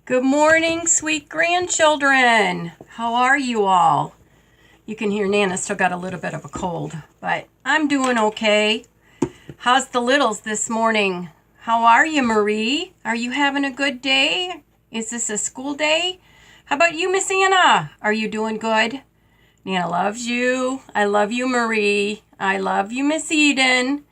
Good morning, sweet grandchildren. How are you all? You can hear Nana still got a little bit of a cold, but I'm doing okay. How's the littles this morning? How are you, Marie? Are you having a good day? Is this a school day? How about you, Miss Anna? Are you doing good? Nana loves you. I love you, Marie. I love you, Miss Eden.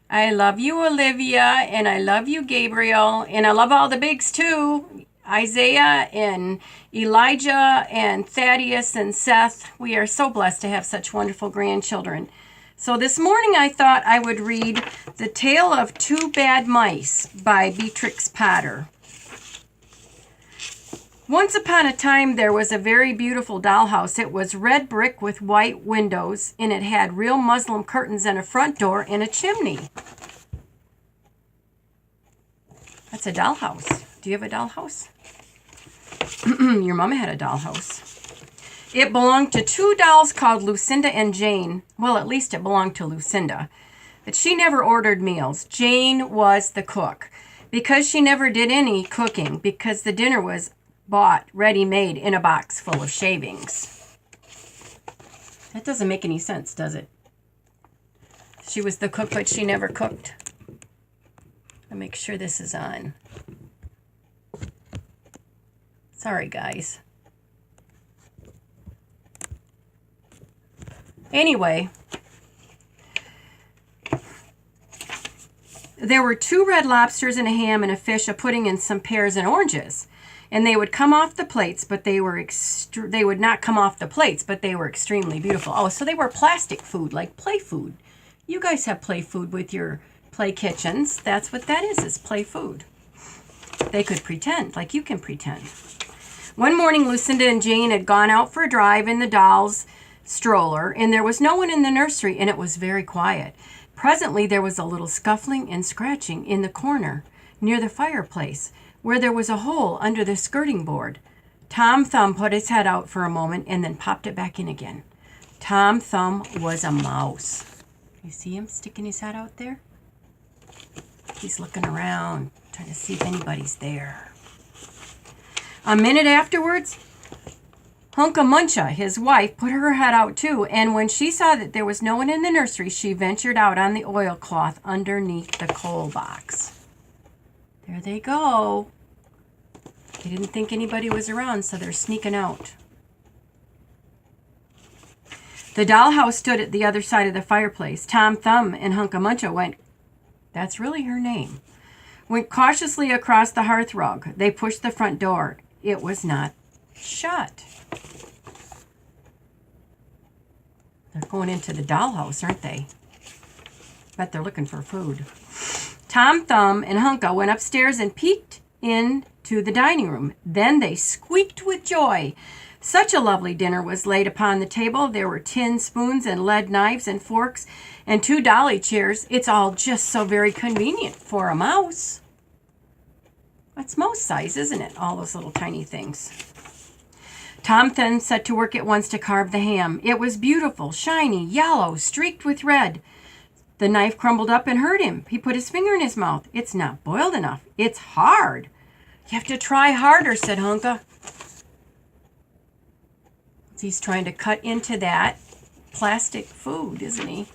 I love you, Olivia, and I love you, Gabriel, and I love all the bigs too. Isaiah and Elijah and Thaddeus and Seth. We are so blessed to have such wonderful grandchildren. So this morning I thought I would read The Tale of Two Bad Mice by Beatrix Potter. Once upon a time there was a very beautiful dollhouse. It was red brick with white windows, and it had real muslin curtains and a front door and a chimney. That's a dollhouse. Do you have a dollhouse? Your mama had a dollhouse. It belonged to two dolls called Lucinda and Jane. Well, at least it belonged to Lucinda. But she never ordered meals. Jane was the cook. Because she never did any cooking, because the dinner was bought ready-made in a box full of shavings. That doesn't make any sense, does it? She was the cook, but she never cooked. I'll make sure this is on. Sorry, guys. Anyway, there were two red lobsters and a ham and a fish, a pudding, and some pears and oranges. And they would come off the plates, but they would not come off the plates, but they were extremely beautiful. Oh, so they were plastic food, like play food. You guys have play food with your play kitchens. That's what that is play food. They could pretend, like you can pretend. One morning, Lucinda and Jane had gone out for a drive in the doll's stroller, and there was no one in the nursery, and it was very quiet. Presently, there was a little scuffling and scratching in the corner near the fireplace, where there was a hole under the skirting board. Tom Thumb put his head out for a moment and then popped it back in again. Tom Thumb was a mouse. You see him sticking his head out there? He's looking around, trying to see if anybody's there. A minute afterwards, Hunca Muncha, his wife, put her head out too, and when she saw that there was no one in the nursery, she ventured out on the oilcloth underneath the coal box. There they go. They didn't think anybody was around, so they're sneaking out. The dollhouse stood at the other side of the fireplace. Tom Thumb and Hunca Muncha went, that's really her name, went cautiously across the hearth rug. They pushed the front door. It was not shut. They're going into the dollhouse, aren't they? Bet they're looking for food. Tom Thumb and Hunca went upstairs and peeked into the dining room. Then they squeaked with joy. Such a lovely dinner was laid upon the table. There were tin spoons and lead knives and forks and two dolly chairs. It's all just so very convenient for a mouse. It's mouse size, isn't it? All those little tiny things. Tom then set to work at once to carve the ham. It was beautiful, shiny, yellow, streaked with red. The knife crumbled up and hurt him. He put his finger in his mouth. It's not boiled enough. It's hard. You have to try harder, said Hunca. He's trying to cut into that plastic food, isn't he?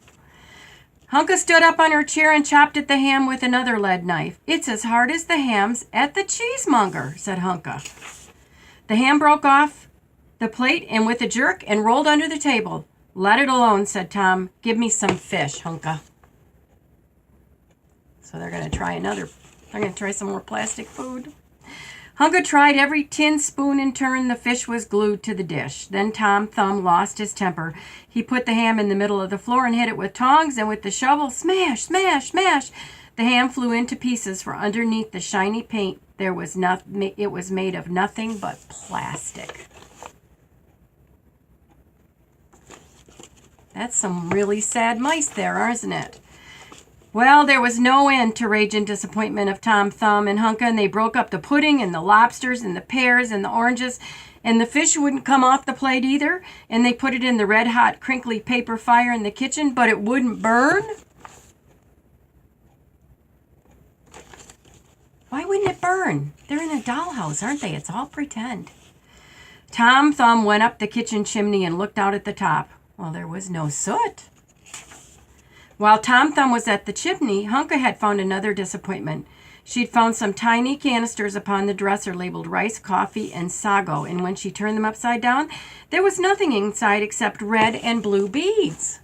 Hunca stood up on her chair and chopped at the ham with another lead knife. It's as hard as the hams at the cheesemonger, said Hunca. The ham broke off the plate and with a jerk and rolled under the table. Let it alone, said Tom. Give me some fish, Hunca. So they're going to try some more plastic food. Hunca tried every tin spoon in turn. The fish was glued to the dish. Then Tom Thumb lost his temper. He put the ham in the middle of the floor and hit it with tongs, and with the shovel, smash, smash, smash. The ham flew into pieces, for underneath the shiny paint, it was made of nothing but plastic. That's some really sad mice there, isn't it? Well, there was no end to rage and disappointment of Tom Thumb and Hunca, and they broke up the pudding and the lobsters and the pears and the oranges, and the fish wouldn't come off the plate either, and they put it in the red-hot, crinkly paper fire in the kitchen, but it wouldn't burn. Why wouldn't it burn? They're in a dollhouse, aren't they? It's all pretend. Tom Thumb went up the kitchen chimney and looked out at the top. Well, there was no soot. While Tom Thumb was at the chimney, Hunka had found another disappointment. She'd found some tiny canisters upon the dresser labeled rice, coffee, and sago, and when she turned them upside down, there was nothing inside except red and blue beads.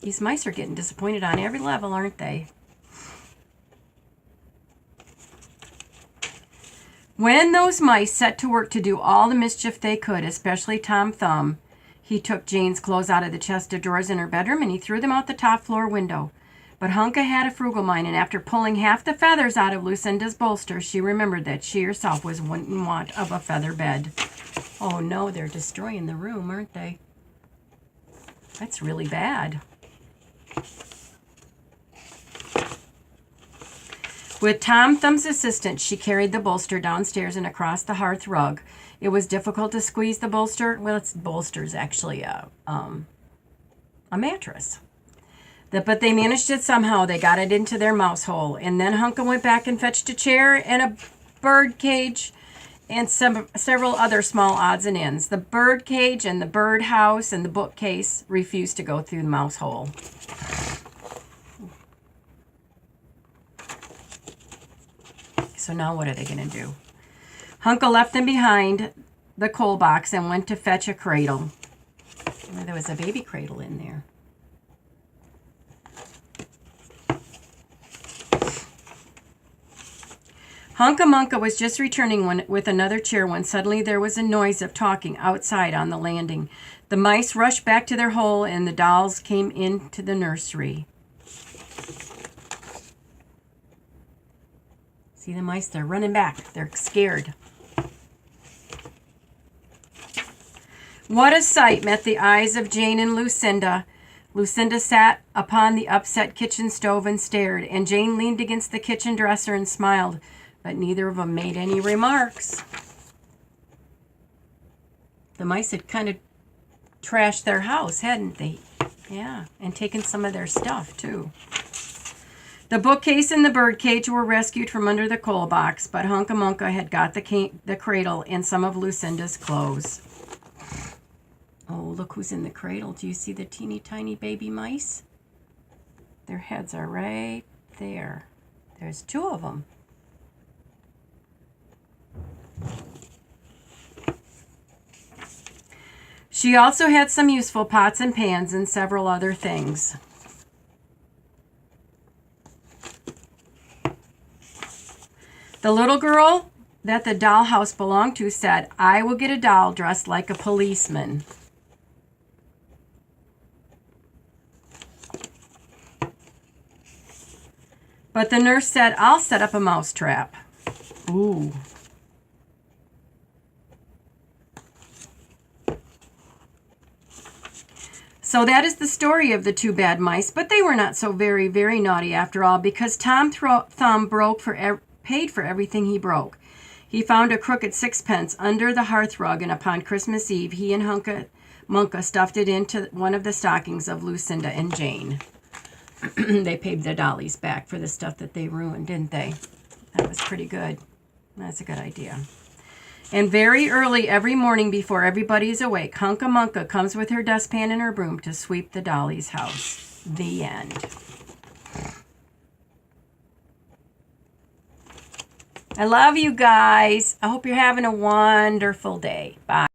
These mice are getting disappointed on every level, aren't they? When those mice set to work to do all the mischief they could, especially Tom Thumb, he took Jane's clothes out of the chest of drawers in her bedroom and he threw them out the top floor window. But Hunka had a frugal mind, and after pulling half the feathers out of Lucinda's bolster, she remembered that she herself was in want of a feather bed. Oh no, they're destroying the room, aren't they? That's really bad. With Tom Thumb's assistance, she carried the bolster downstairs and across the hearth rug. It was difficult to squeeze the bolster. Well, it's bolster's actually a mattress. But they managed it somehow. They got it into their mouse hole. And then Hunka went back and fetched a chair and a bird cage and several other small odds and ends. The bird cage and the bird house and the bookcase refused to go through the mouse hole. So now what are they going to do? Hunka left them behind the coal box and went to fetch a cradle. Well, there was a baby cradle in there. Hunka Munka was just returning with another chair when suddenly there was a noise of talking outside on the landing. The mice rushed back to their hole and the dolls came into the nursery. See the mice? They're running back. They're scared. What a sight met the eyes of Jane and Lucinda. Lucinda sat upon the upset kitchen stove and stared, and Jane leaned against the kitchen dresser and smiled, but neither of them made any remarks. The mice had kind of trashed their house, hadn't they? Yeah, and taken some of their stuff, too. The bookcase and the birdcage were rescued from under the coal box, but Hunka Munka had got the cradle and some of Lucinda's clothes. Oh, look who's in the cradle. Do you see the teeny tiny baby mice? Their heads are right there. There's two of them. She also had some useful pots and pans and several other things. The little girl that the dollhouse belonged to said, "I will get a doll dressed like a policeman." But the nurse said, "I'll set up a mouse trap." Ooh. So that is the story of the two bad mice, but they were not so very, very naughty after all, because Tom Thumb paid for everything he broke. He found a crooked sixpence under the hearth rug, and upon Christmas Eve, he and Hunka Munka stuffed it into one of the stockings of Lucinda and Jane. They paid the dollies back for the stuff that they ruined, didn't they? That was pretty good. That's a good idea. And very early every morning before everybody is awake, Hunka Munka comes with her dustpan and her broom to sweep the dolly's house. The end. I love you guys. I hope you're having a wonderful day. Bye.